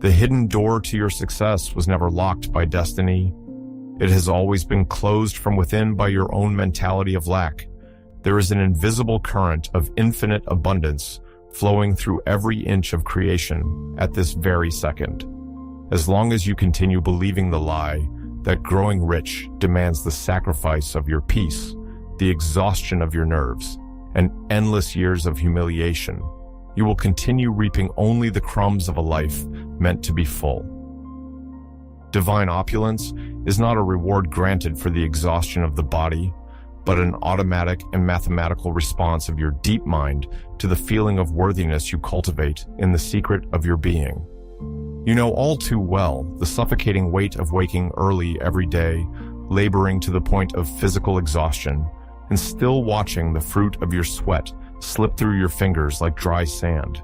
The hidden door to your success was never locked by destiny. It has always been closed from within by your own mentality of lack. There is an invisible current of infinite abundance flowing through every inch of creation at this very second. As long as you continue believing the lie that growing rich demands the sacrifice of your peace, the exhaustion of your nerves, and endless years of humiliation, you will continue reaping only the crumbs of a life meant to be full. Divine opulence is not a reward granted for the exhaustion of the body, but an automatic and mathematical response of your deep mind to the feeling of worthiness you cultivate in the secret of your being. You know all too well the suffocating weight of waking early every day, laboring to the point of physical exhaustion, and still watching the fruit of your sweat slip through your fingers like dry sand.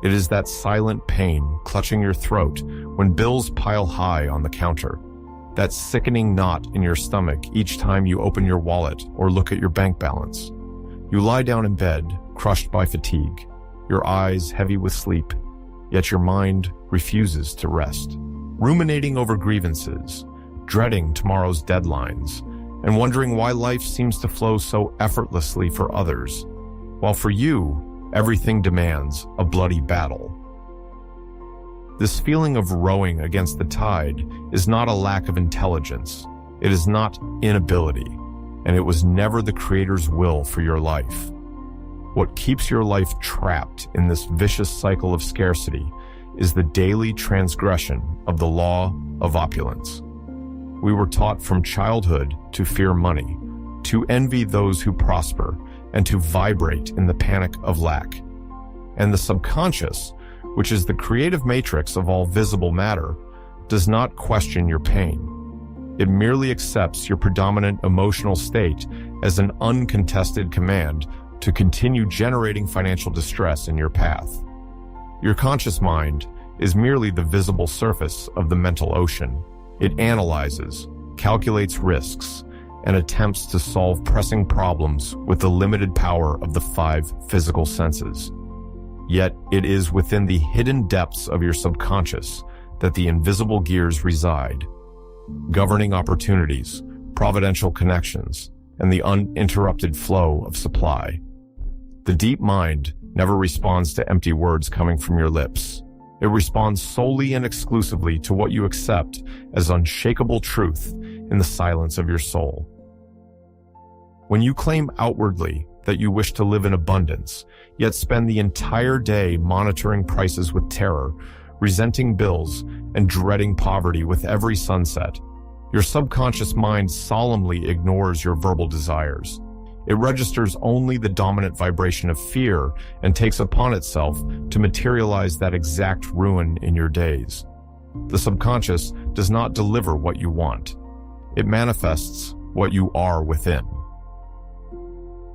It is that silent pain clutching your throat when bills pile high on the counter, that sickening knot in your stomach each time you open your wallet or look at your bank balance. You lie down in bed, crushed by fatigue, your eyes heavy with sleep, yet your mind refuses to rest, ruminating over grievances, dreading tomorrow's deadlines, and wondering why life seems to flow so effortlessly for others, while for you, everything demands a bloody battle. This feeling of rowing against the tide is not a lack of intelligence. It is not inability, and it was never the Creator's will for your life. What keeps your life trapped in this vicious cycle of scarcity is the daily transgression of the law of opulence. We were taught from childhood to fear money, to envy those who prosper, and to vibrate in the panic of lack. And the subconscious, which is the creative matrix of all visible matter, does not question your pain. It merely accepts your predominant emotional state as an uncontested command to continue generating financial distress in your path. Your conscious mind is merely the visible surface of the mental ocean. It analyzes, calculates risks, and attempts to solve pressing problems with the limited power of the 5 physical senses. Yet it is within the hidden depths of your subconscious that the invisible gears reside, governing opportunities, providential connections, and the uninterrupted flow of supply. The deep mind never responds to empty words coming from your lips. It responds solely and exclusively to what you accept as unshakable truth in the silence of your soul. When you claim outwardly that you wish to live in abundance, yet spend the entire day monitoring prices with terror, resenting bills, and dreading poverty with every sunset, your subconscious mind solemnly ignores your verbal desires. It registers only the dominant vibration of fear and takes upon itself to materialize that exact ruin in your days. The subconscious does not deliver what you want. It manifests what you are within.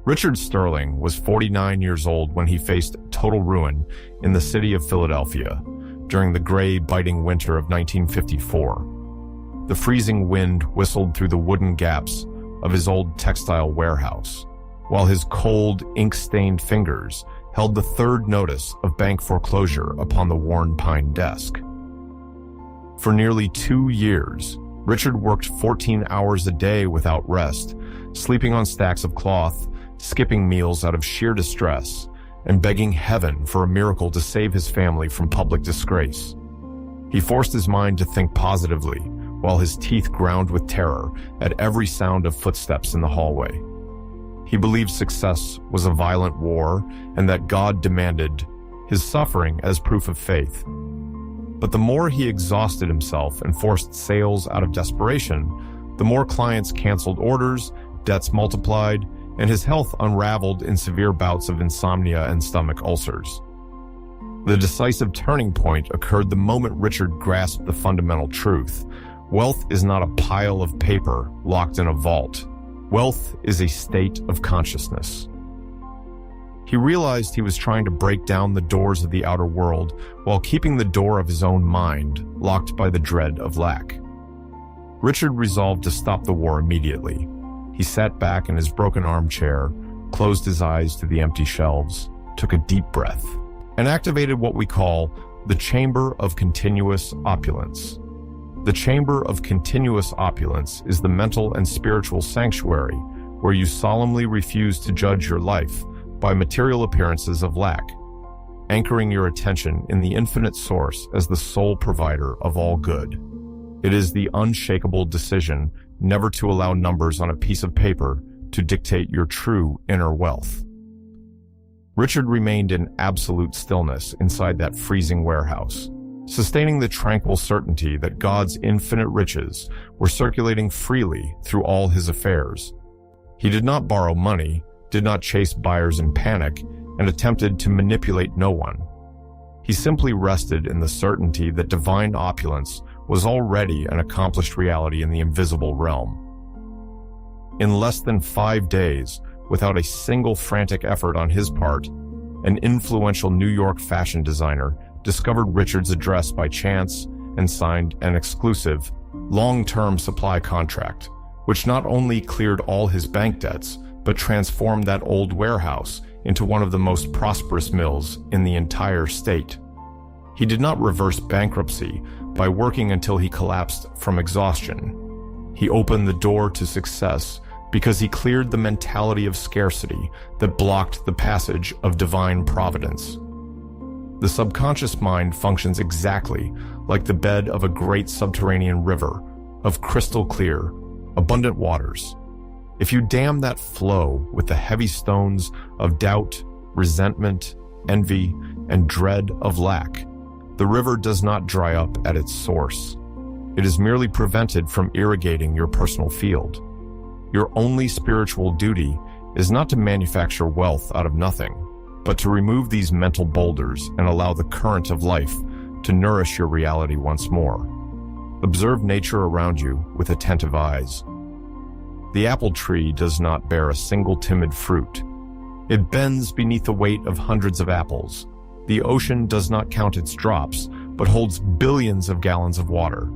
Richard Sterling was 49 years old when he faced total ruin in the city of Philadelphia during the gray, biting winter of 1954. The freezing wind whistled through the wooden gaps of his old textile warehouse, while his cold, ink-stained fingers held the third notice of bank foreclosure upon the worn pine desk. For nearly 2 years, Richard worked 14 hours a day without rest, sleeping on stacks of cloth, skipping meals out of sheer distress, and begging heaven for a miracle to save his family from public disgrace. He forced his mind to think positively, while his teeth ground with terror at every sound of footsteps in the hallway. He believed success was a violent war and that God demanded his suffering as proof of faith. But the more he exhausted himself and forced sales out of desperation, the more clients canceled orders, debts multiplied, and his health unraveled in severe bouts of insomnia and stomach ulcers. The decisive turning point occurred the moment Richard grasped the fundamental truth. Wealth is not a pile of paper locked in a vault. Wealth is a state of consciousness. He realized he was trying to break down the doors of the outer world while keeping the door of his own mind locked by the dread of lack. Richard resolved to stop the war immediately. He sat back in his broken armchair, closed his eyes to the empty shelves, took a deep breath, and activated what we call The chamber of continuous opulence. The chamber of continuous opulence is the mental and spiritual sanctuary where you solemnly refuse to judge your life by material appearances of lack, anchoring your attention in the infinite source as the sole provider of all good. It is the unshakable decision never to allow numbers on a piece of paper to dictate your true inner wealth. Richard remained in absolute stillness inside that freezing warehouse, sustaining the tranquil certainty that God's infinite riches were circulating freely through all his affairs. He did not borrow money, did not chase buyers in panic, and attempted to manipulate no one. He simply rested in the certainty that divine opulence was already an accomplished reality in the invisible realm. In less than 5 days, without a single frantic effort on his part, an influential New York fashion designer discovered Richard's address by chance and signed an exclusive, long-term supply contract, which not only cleared all his bank debts, but transformed that old warehouse into one of the most prosperous mills in the entire state. He did not reverse bankruptcy by working until he collapsed from exhaustion. He opened the door to success because he cleared the mentality of scarcity that blocked the passage of divine providence. The subconscious mind functions exactly like the bed of a great subterranean river of crystal clear, abundant waters. If you dam that flow with the heavy stones of doubt, resentment, envy, and dread of lack, the river does not dry up at its source. It is merely prevented from irrigating your personal field. Your only spiritual duty is not to manufacture wealth out of nothing, but to remove these mental boulders and allow the current of life to nourish your reality once more. Observe nature around you with attentive eyes. The apple tree does not bear a single timid fruit. It bends beneath the weight of hundreds of apples. The ocean does not count its drops, but holds billions of gallons of water.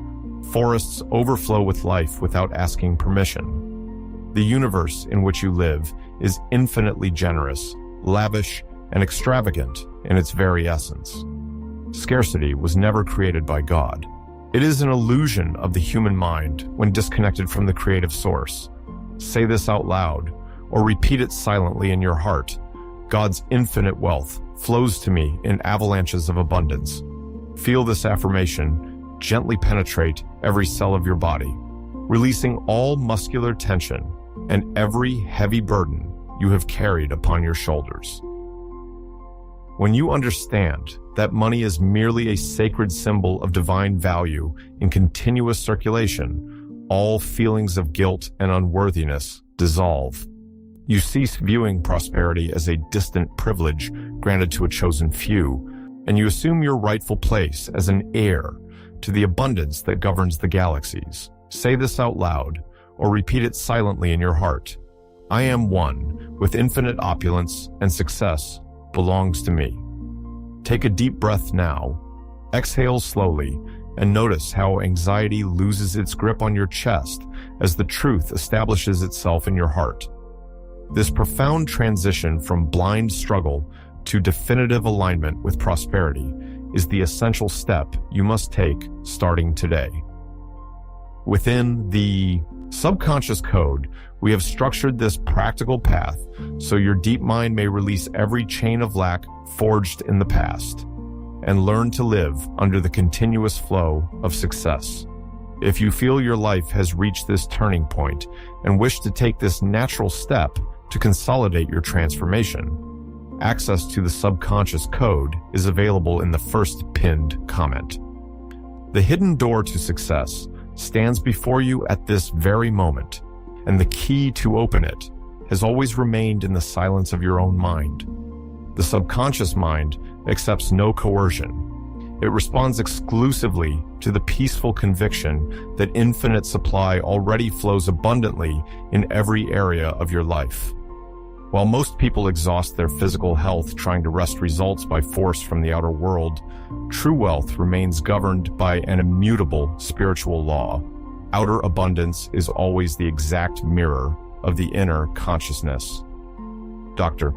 Forests overflow with life without asking permission. The universe in which you live is infinitely generous, lavish, and extravagant in its very essence. Scarcity was never created by God. It is an illusion of the human mind when disconnected from the creative source. Say this out loud, or repeat it silently in your heart. God's infinite wealth flows to me in avalanches of abundance. Feel this affirmation gently penetrate every cell of your body, releasing all muscular tension and every heavy burden you have carried upon your shoulders. When you understand that money is merely a sacred symbol of divine value in continuous circulation, all feelings of guilt and unworthiness dissolve. You cease viewing prosperity as a distant privilege granted to a chosen few, and you assume your rightful place as an heir to the abundance that governs the galaxies. Say this out loud, or repeat it silently in your heart. I am one with infinite opulence, and success belongs to me. Take a deep breath now. Exhale slowly, and notice how anxiety loses its grip on your chest as the truth establishes itself in your heart. This profound transition from blind struggle to definitive alignment with prosperity is the essential step you must take starting today. Within the subconscious code, we have structured this practical path so your deep mind may release every chain of lack forged in the past and learn to live under the continuous flow of success. If you feel your life has reached this turning point and wish to take this natural step to consolidate your transformation, access to the subconscious code is available in the first pinned comment. The hidden door to success stands before you at this very moment, and the key to open it has always remained in the silence of your own mind. The subconscious mind accepts no coercion. It responds exclusively to the peaceful conviction that infinite supply already flows abundantly in every area of your life. While most people exhaust their physical health trying to wrest results by force from the outer world, true wealth remains governed by an immutable spiritual law. Outer abundance is always the exact mirror of the inner consciousness. Dr.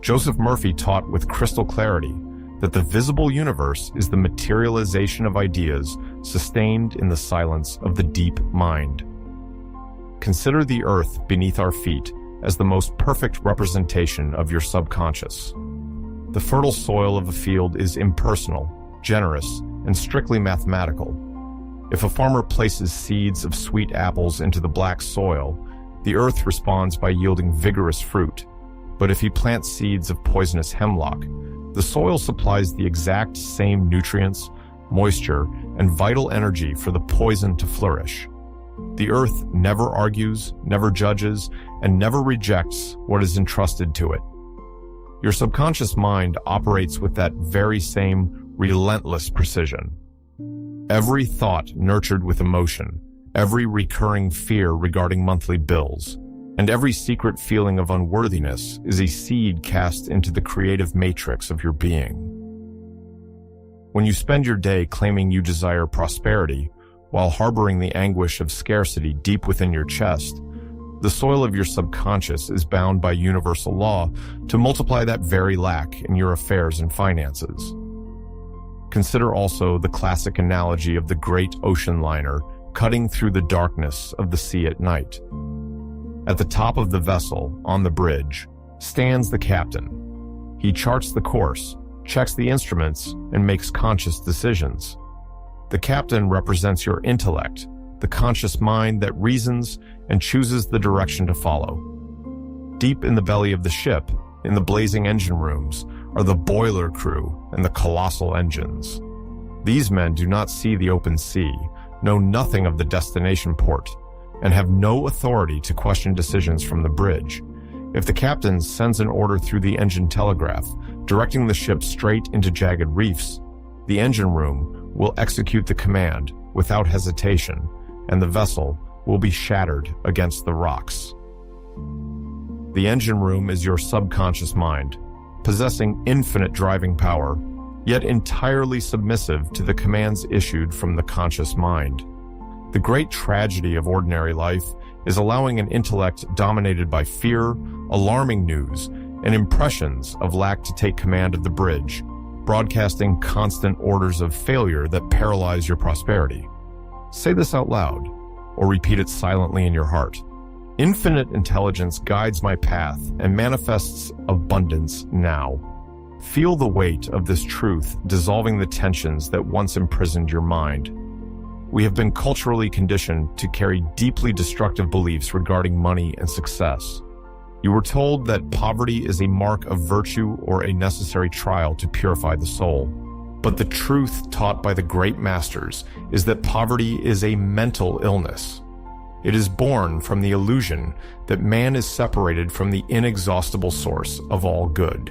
Joseph Murphy taught with crystal clarity that the visible universe is the materialization of ideas sustained in the silence of the deep mind. Consider the earth beneath our feet as the most perfect representation of your subconscious. The fertile soil of a field is impersonal, generous, and strictly mathematical. If a farmer places seeds of sweet apples into the black soil, the earth responds by yielding vigorous fruit. But if he plants seeds of poisonous hemlock, the soil supplies the exact same nutrients, moisture, and vital energy for the poison to flourish. The earth never argues, never judges, and never rejects what is entrusted to it. Your subconscious mind operates with that very same relentless precision. Every thought nurtured with emotion, every recurring fear regarding monthly bills, and every secret feeling of unworthiness is a seed cast into the creative matrix of your being. When you spend your day claiming you desire prosperity, while harboring the anguish of scarcity deep within your chest, the soil of your subconscious is bound by universal law to multiply that very lack in your affairs and finances. Consider also the classic analogy of the great ocean liner cutting through the darkness of the sea at night. At the top of the vessel, on the bridge, stands the captain. He charts the course, checks the instruments, and makes conscious decisions. The captain represents your intellect, the conscious mind that reasons and chooses the direction to follow. Deep in the belly of the ship, in the blazing engine rooms, are the boiler crew and the colossal engines. These men do not see the open sea, know nothing of the destination port, and have no authority to question decisions from the bridge. If the captain sends an order through the engine telegraph, directing the ship straight into jagged reefs, the engine room will execute the command without hesitation, and the vessel will be shattered against the rocks. The engine room is your subconscious mind, possessing infinite driving power, yet entirely submissive to the commands issued from the conscious mind. The great tragedy of ordinary life is allowing an intellect dominated by fear, alarming news, and impressions of lack to take command of the bridge, broadcasting constant orders of failure that paralyze your prosperity. Say this out loud, or repeat it silently in your heart. Infinite intelligence guides my path and manifests abundance now. Feel the weight of this truth dissolving the tensions that once imprisoned your mind. We have been culturally conditioned to carry deeply destructive beliefs regarding money and success. You were told that poverty is a mark of virtue or a necessary trial to purify the soul. But the truth taught by the great masters is that poverty is a mental illness. It is born from the illusion that man is separated from the inexhaustible source of all good.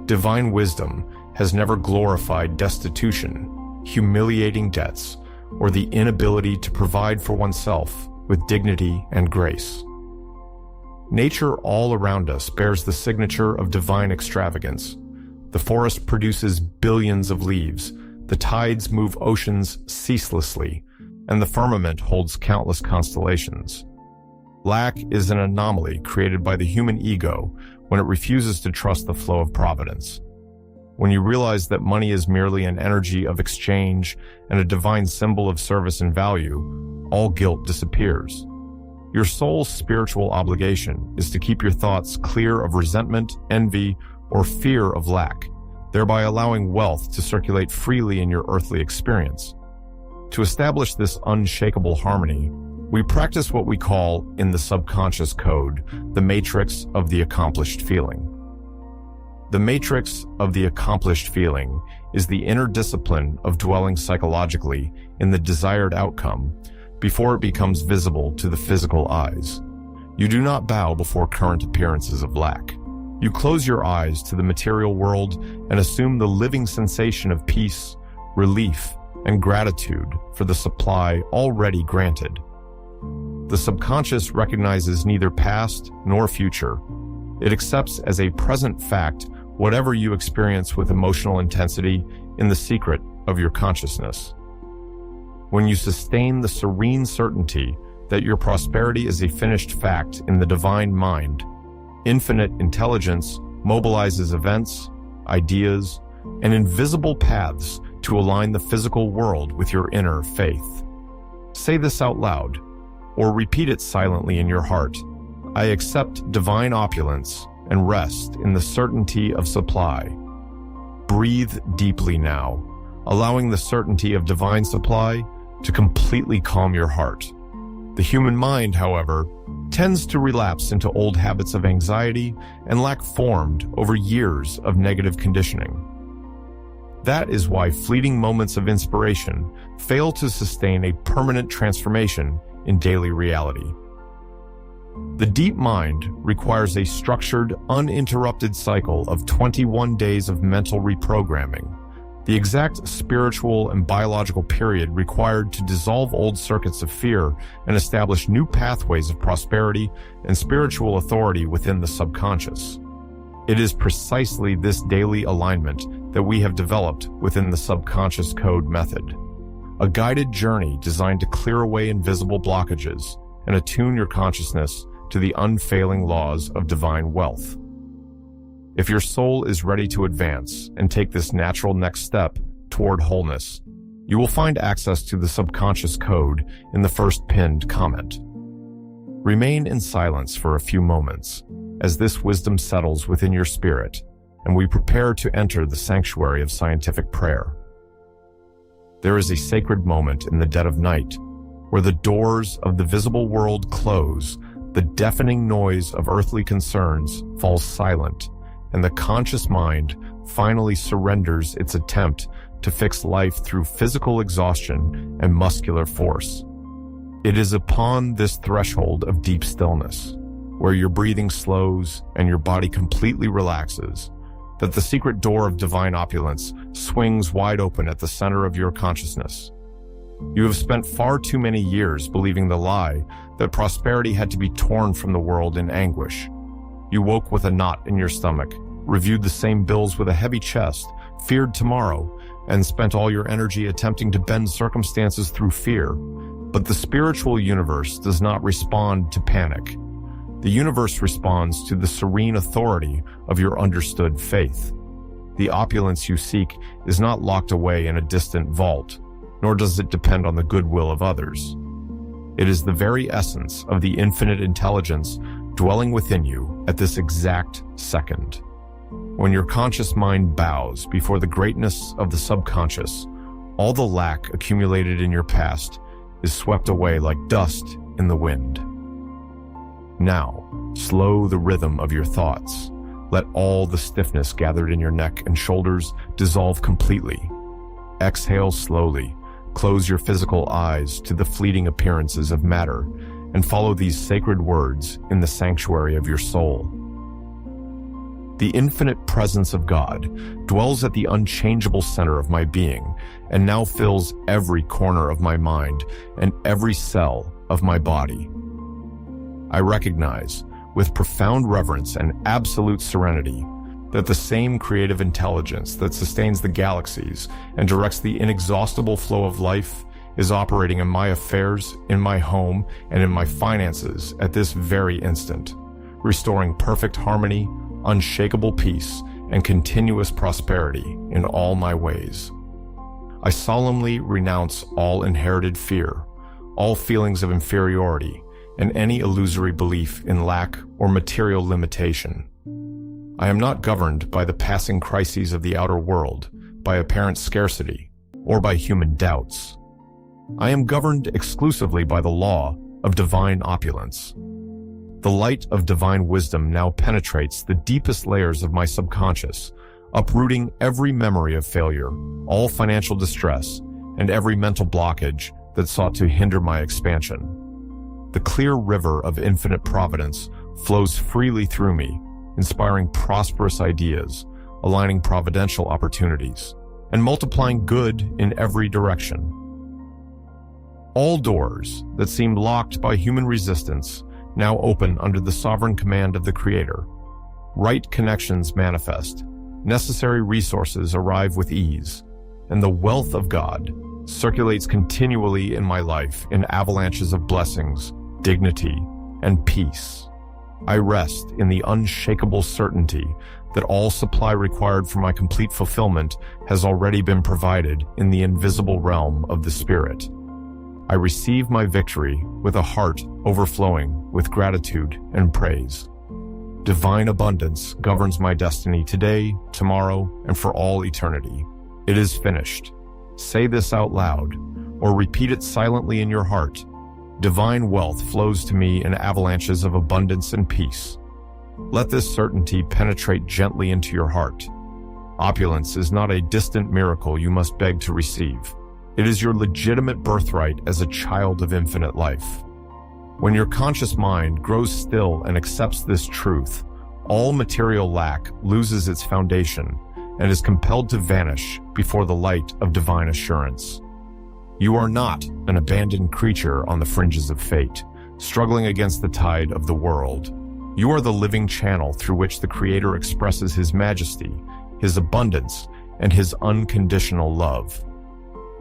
Divine wisdom has never glorified destitution, humiliating debts, or the inability to provide for oneself with dignity and grace. Nature all around us bears the signature of divine extravagance. The forest produces billions of leaves, the tides move oceans ceaselessly, and the firmament holds countless constellations. Lack is an anomaly created by the human ego when it refuses to trust the flow of providence. When you realize that money is merely an energy of exchange and a divine symbol of service and value, all guilt disappears. Your soul's spiritual obligation is to keep your thoughts clear of resentment, envy, or fear of lack, thereby allowing wealth to circulate freely in your earthly experience. To establish this unshakable harmony, we practice what we call, in the subconscious code, the matrix of the accomplished feeling. The matrix of the accomplished feeling is the inner discipline of dwelling psychologically in the desired outcome before it becomes visible to the physical eyes. You do not bow before current appearances of lack. You close your eyes to the material world and assume the living sensation of peace, relief, and gratitude for the supply already granted. The subconscious recognizes neither past nor future. It accepts as a present fact whatever you experience with emotional intensity in the secret of your consciousness. When you sustain the serene certainty that your prosperity is a finished fact in the divine mind, infinite intelligence mobilizes events, ideas, and invisible paths to align the physical world with your inner faith. Say this out loud, or repeat it silently in your heart. I accept divine opulence and rest in the certainty of supply. Breathe deeply now, allowing the certainty of divine supply to completely calm your heart. The human mind, however, tends to relapse into old habits of anxiety and lack formed over years of negative conditioning. That is why fleeting moments of inspiration fail to sustain a permanent transformation in daily reality. The deep mind requires a structured, uninterrupted cycle of 21 days of mental reprogramming, the exact spiritual and biological period required to dissolve old circuits of fear and establish new pathways of prosperity and spiritual authority within the subconscious. It is precisely this daily alignment that we have developed within the subconscious code method, a guided journey designed to clear away invisible blockages and attune your consciousness to the unfailing laws of divine wealth. If your soul is ready to advance and take this natural next step toward wholeness, you will find access to the subconscious code in the first pinned comment. Remain in silence for a few moments as this wisdom settles within your spirit and we prepare to enter the sanctuary of scientific prayer. There is a sacred moment in the dead of night where the doors of the visible world close, the deafening noise of earthly concerns falls silent, and the conscious mind finally surrenders its attempt to fix life through physical exhaustion and muscular force. It is upon this threshold of deep stillness, where your breathing slows and your body completely relaxes, that the secret door of divine opulence swings wide open at the center of your consciousness. You have spent far too many years believing the lie that prosperity had to be torn from the world in anguish. You woke with a knot in your stomach, reviewed the same bills with a heavy chest, feared tomorrow, and spent all your energy attempting to bend circumstances through fear. But the spiritual universe does not respond to panic. The universe responds to the serene authority of your understood faith. The opulence you seek is not locked away in a distant vault, nor does it depend on the goodwill of others. It is the very essence of the infinite intelligence dwelling within you at this exact second. When your conscious mind bows before the greatness of the subconscious, all the lack accumulated in your past is swept away like dust in the wind. Now, slow the rhythm of your thoughts. Let all the stiffness gathered in your neck and shoulders dissolve completely. Exhale slowly. Close your physical eyes to the fleeting appearances of matter and follow these sacred words in the sanctuary of your soul. The infinite presence of God dwells at the unchangeable center of my being and now fills every corner of my mind and every cell of my body. I recognize, with profound reverence and absolute serenity, that the same creative intelligence that sustains the galaxies and directs the inexhaustible flow of life is operating in my affairs, in my home, and in my finances at this very instant, restoring perfect harmony, unshakable peace, and continuous prosperity in all my ways. I solemnly renounce all inherited fear, all feelings of inferiority, and any illusory belief in lack or material limitation. I am not governed by the passing crises of the outer world, by apparent scarcity, or by human doubts. I am governed exclusively by the law of divine opulence. The light of divine wisdom now penetrates the deepest layers of my subconscious, uprooting every memory of failure, all financial distress, and every mental blockage that sought to hinder my expansion. The clear river of infinite providence flows freely through me, inspiring prosperous ideas, aligning providential opportunities, and multiplying good in every direction. All doors that seemed locked by human resistance now open under the sovereign command of the Creator. Right connections manifest, necessary resources arrive with ease, and the wealth of God circulates continually in my life in avalanches of blessings, dignity, and peace. I rest in the unshakable certainty that all supply required for my complete fulfillment has already been provided in the invisible realm of the Spirit. I receive my victory with a heart overflowing with gratitude and praise. Divine abundance governs my destiny today, tomorrow, and for all eternity. It is finished. Say this out loud, or repeat it silently in your heart. Divine wealth flows to me in avalanches of abundance and peace. Let this certainty penetrate gently into your heart. Opulence is not a distant miracle you must beg to receive. It is your legitimate birthright as a child of infinite life. When your conscious mind grows still and accepts this truth, all material lack loses its foundation and is compelled to vanish before the light of divine assurance. You are not an abandoned creature on the fringes of fate, struggling against the tide of the world. You are the living channel through which the Creator expresses His majesty, His abundance, and His unconditional love.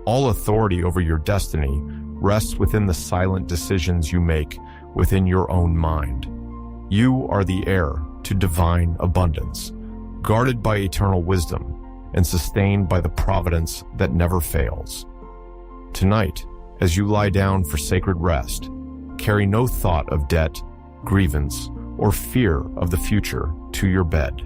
All authority over your destiny rests within the silent decisions you make within your own mind. You are the heir to divine abundance, guarded by eternal wisdom and sustained by the providence that never fails. Tonight, as you lie down for sacred rest, carry no thought of debt, grievance, or fear of the future to your bed.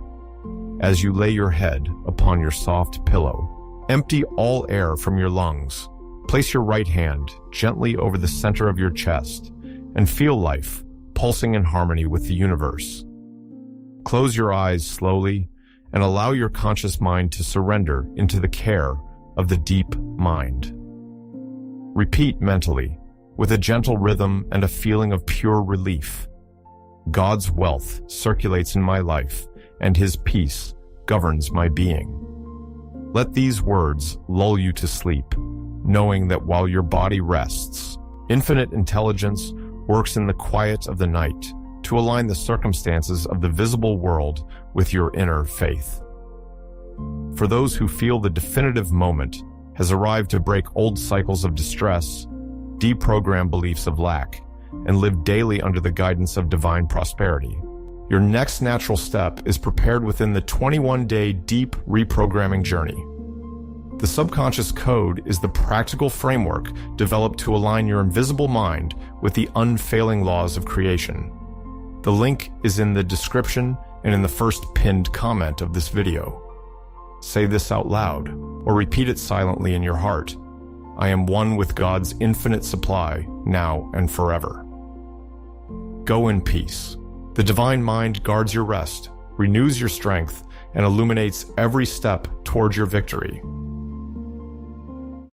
As you lay your head upon your soft pillow, empty all air from your lungs. Place your right hand gently over the center of your chest and feel life pulsing in harmony with the universe. Close your eyes slowly and allow your conscious mind to surrender into the care of the deep mind. Repeat mentally, with a gentle rhythm and a feeling of pure relief. God's wealth circulates in my life, and His peace governs my being. Let these words lull you to sleep, knowing that while your body rests, infinite intelligence works in the quiet of the night to align the circumstances of the visible world with your inner faith. For those who feel the definitive moment has arrived to break old cycles of distress, deprogram beliefs of lack, and live daily under the guidance of divine prosperity, your next natural step is prepared within the 21-day deep reprogramming journey. The subconscious code is the practical framework developed to align your invisible mind with the unfailing laws of creation. The link is in the description and in the first pinned comment of this video. Say this out loud, or repeat it silently in your heart. I am one with God's infinite supply, now and forever. Go in peace. The divine mind guards your rest, renews your strength, and illuminates every step towards your victory.